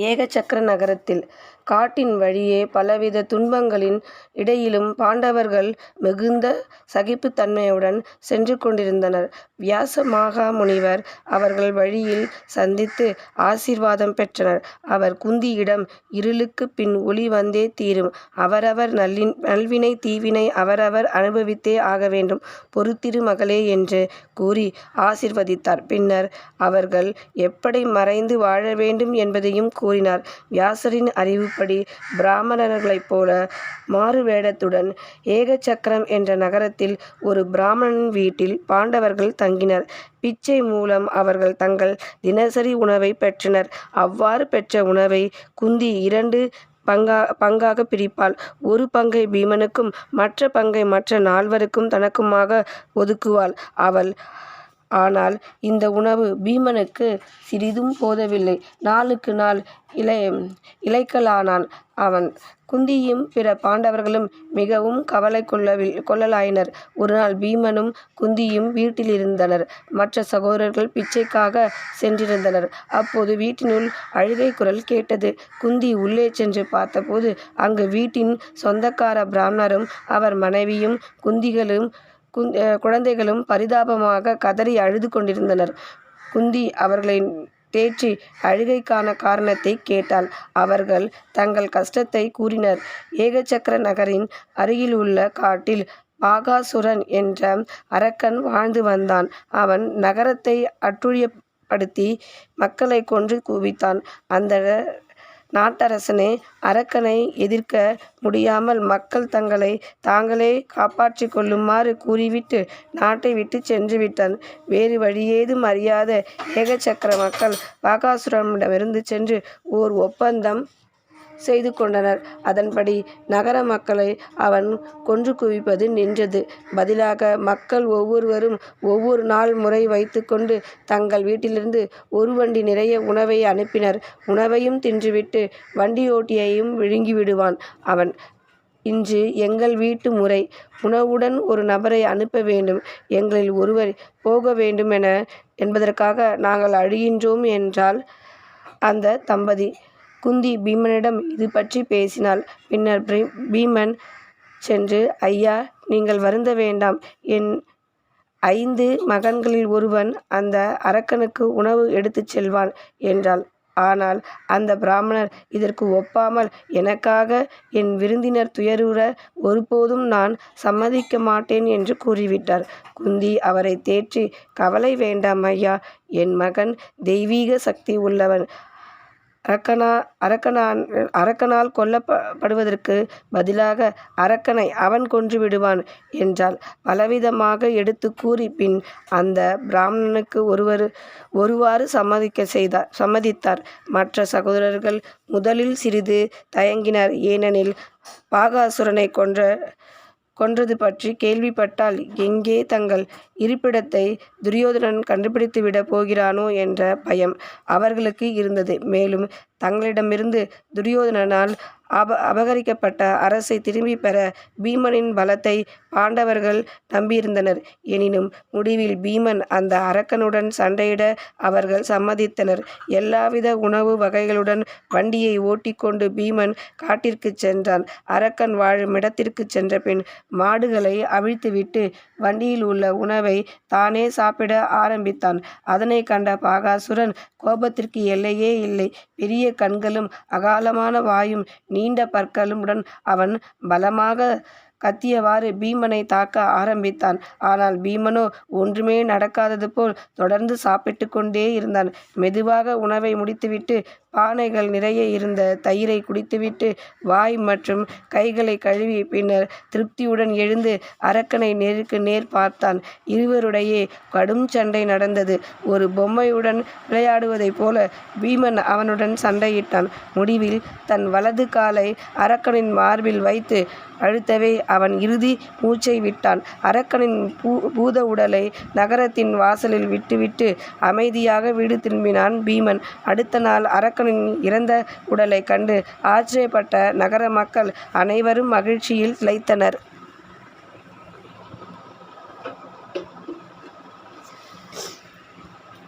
ஏகசக்கர நகரத்தில் காட்டின் வழியே பலவித துன்பங்களின் இடையிலும் பாண்டவர்கள் மிகுந்த சகிப்புத்தன்மையுடன் சென்று கொண்டிருந்தனர். வியாச முனிவர் அவர்கள் வழியில் சந்தித்து ஆசீர்வாதம் பெற்றனர். அவர் குந்தியிடம், இருளுக்கு பின் ஒளி வந்தே தீரும். அவரவர் நல்வினை தீவினை அவரவர் அனுபவித்தே ஆக வேண்டும். பொறுத்திரு மகளே என்று கூறி ஆசீர்வதித்தார். பின்னர் அவர்கள் எப்படி மறைந்து வாழ வேண்டும் என்பதையும் கூறினார். வியாசரின் அறிவுப்படி பிராமணர்களைப் போல மாறு வேடத்துடன் ஏகசக்கரம் என்ற நகரத்தில் ஒரு பிராமணனின் வீட்டில் பாண்டவர்கள் தங்கினர். பிச்சை மூலம் அவர்கள் தங்கள் தினசரி உணவை பெற்றனர். அவ்வாறு பெற்ற உணவை குந்தி 2 பங்காக பிரிப்பாள். ஒரு பங்கை பீமனுக்கும் மற்ற பங்கை மற்ற 4 தனக்குமாக ஒதுக்குவாள். ஆனால் இந்த உணவு பீமனுக்கு சிறிதும் போதவில்லை. நாளுக்கு நாள் இளைக்கலானான் அவன். குந்தியும் பிற பாண்டவர்களும் மிகவும் கவலை கொள்ளலாயினர். ஒருநாள் பீமனும் குந்தியும் வீட்டில் இருந்தனர். மற்ற சகோதரர்கள் பிச்சைக்காக சென்றிருந்தனர். அப்போது வீட்டினுள் அழுகை குரல் கேட்டது. குந்தி உள்ளே சென்று பார்த்தபோது அங்கு வீட்டின் சொந்தக்கார பிராமணரும் அவர் மனைவியும் குழந்தைகளும் பரிதாபமாக கதறி அழுது கொண்டிருந்தனர். குந்தி அவர்களை தேற்றி அழுகைக்கான காரணத்தை கேட்டாள். அவர்கள் தங்கள் கஷ்டத்தை கூறினர். ஏகசக்கர நகரின் அருகில் உள்ள காட்டில் பாகாசுரன் என்ற அரக்கன் வாழ்ந்து வந்தான். அவன் நகரத்தை அட்டுழியப்படுத்தி மக்களை கொன்று குவித்தான். அந்த நாட்டரசனே அரக்கனை எதிர்க்க முடியாமல் மக்கள் தங்களை தாங்களே காப்பாற்றிக் கொள்ளுமாறு கூறிவிட்டு நாட்டை விட்டு சென்று விட்டான். வேறு வழியேதும் அறியாத ஏகசக்கர மக்கள் பாகாசுரனிடமிருந்து சென்று ஓர் ஒப்பந்தம் செய்து கொண்டனர். அதன்படி நகர மக்களை அவன் கொன்று குவிப்பது நின்றது. பதிலாக மக்கள் ஒவ்வொருவரும் ஒவ்வொரு நாள் முறை வைத்து கொண்டு தங்கள் வீட்டிலிருந்து ஒரு வண்டி நிறைய உணவை அனுப்பினர். உணவையும் தின்றுவிட்டு வண்டியோட்டியையும் விழுங்கிவிடுவான் அவன். இன்று எங்கள் வீட்டு முறை. உணவுடன் ஒரு நபரை அனுப்ப வேண்டும். எங்களில் ஒருவர் போக வேண்டும் என்பதற்காக நாங்கள் அழுகின்றோம் என்றால் அந்த தம்பதி. குந்தி பீமனிடம் இது பற்றி பேசினாள். பின்னர் பீமன் சென்று, ஐயா, நீங்கள் வருந்த வேண்டாம். என் 5 மகன்களில் ஒருவன் அந்த அரக்கனுக்கு உணவு எடுத்துச் செல்வான் என்றாள். ஆனால் அந்த பிராமணர் இதற்கு ஒப்பாமல், எனக்காக என் விருந்தினர் துயருற ஒருபோதும் நான் சம்மதிக்க மாட்டேன் என்று கூறிவிட்டார். குந்தி அவரை தேற்றி, கவலை வேண்டாம் ஐயா, என் மகன் தெய்வீக சக்தி உள்ளவன். அரக்கனால் கொல்லப்படுவதற்கு பதிலாக அரக்கனை அவன் கொன்று விடுவான் என்றால் பலவிதமாக எடுத்து கூறி பின் அந்த பிராமணனுக்கு ஒருவாறு சம்மதித்தார். மற்ற சகோதரர்கள் முதலில் சிறிது தயங்கினர். ஏனெனில் பாகாசுரனை கொன்றது பற்றி கேள்விப்பட்டால் எங்கே தங்கள் இருப்பிடத்தை துரியோதனன் கண்டுபிடித்துவிடப் போகிறானோ என்ற பயம் அவர்களுக்கு இருந்தது. மேலும் தங்களிடமிருந்து துரியோதனனால் அபகரிக்கப்பட்ட அரசை திரும்பி பெற பீமனின் பலத்தை பாண்டவர்கள் நம்பியிருந்தனர். எனினும் முடிவில் பீமன் அந்த அரக்கனுடன் சண்டையிட அவர்கள் சம்மதித்தனர். எல்லாவித உணவு வகைகளுடன் வண்டியை ஓட்டிக்கொண்டு பீமன் காட்டிற்கு சென்றான். அரக்கன் வாழும் இடத்திற்கு சென்ற பின் மாடுகளை அவிழ்த்துவிட்டு வண்டியில் உள்ள உணவை தானே சாப்பிட ஆரம்பித்தான். அதனை கண்ட பாகாசுரன் கோபத்திற்கு எல்லையே இல்லை. பெரிய கண்களும் அகாலமான வாயும் நீண்ட பற்களுடன் அவன் பலமாக கத்தியவாறு பீமனை தாக்க ஆரம்பித்தான். ஆனால் பீமனோ ஒன்றுமே நடக்காதது போல் தொடர்ந்து சாப்பிட்டு கொண்டே இருந்தான். மெதுவாக உணவை முடித்துவிட்டு பானைகள் நிறைய இருந்த தயிரை குடித்துவிட்டு வாய் மற்றும் கைகளை கழுவி பின்னர் திருப்தியுடன் எழுந்து அரக்கனை நேருக்கு நேர் பார்த்தான். இருவருடைய கடும் சண்டை நடந்தது. ஒரு பொம்மையுடன் விளையாடுவதைப் போல பீமன் அவனுடன் சண்டையிட்டான். முடிவில் தன் வலது காலை அரக்கனின் மார்பில் வைத்து அழுத்தவே அவன் இறுதி மூச்சை விட்டான். அரக்கனின் பூத உடலை நகரத்தின் வாசலில் விட்டுவிட்டு அமைதியாக வீடு திரும்பினான் பீமன். அடுத்த நாள் அரக்கனின் இறந்த உடலை கண்டு ஆச்சரியப்பட்ட நகர மக்கள் அனைவரும் மகிழ்ச்சியில் திளைத்தனர்.